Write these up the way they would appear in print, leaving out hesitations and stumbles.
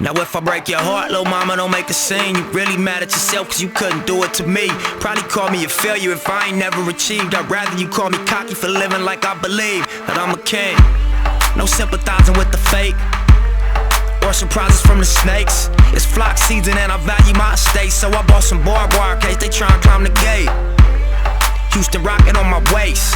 Now if I break your heart, little mama, don't make a scene. You really mad at yourself cause you couldn't do it to me. Probably call me a failure if I ain't never achieved. I'd rather you call me cocky for living like I believe that I'm a king. No sympathizing with the fake or surprises from the snakes. It's flock season and I value my estate, so I bought some barbed wire in case they try and climb the gate. Houston rocket on my waist,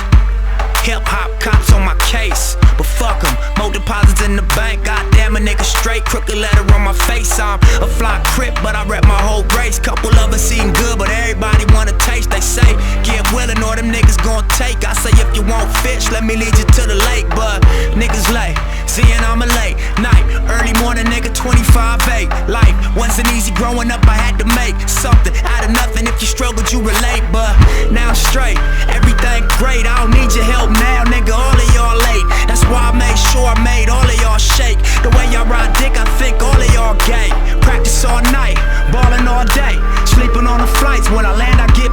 hip-hop cops on my case. But fuck em, more deposits in the bank. Goddamn, a nigga straight, crooked letter on my face. I'm a fly crip, but I rep my whole race. Couple of us eating good, but everybody wanna taste. They say, get willing or them niggas gon' take. I say, if you want fish, let me lead you to the lake. But niggas late, seeing I'm a late night, early morning nigga, 25-8. Life wasn't easy growing up, I had to make something out of nothing. If you struggled, you relate. But now I'm straight, everything great. I don't need your help now, nigga, all of y'all late. That's why I made sure I made all of y'all shake. The way y'all ride dick, I think all of y'all gay. Practice all night, ballin' all day, sleeping on the flights. When I land, I get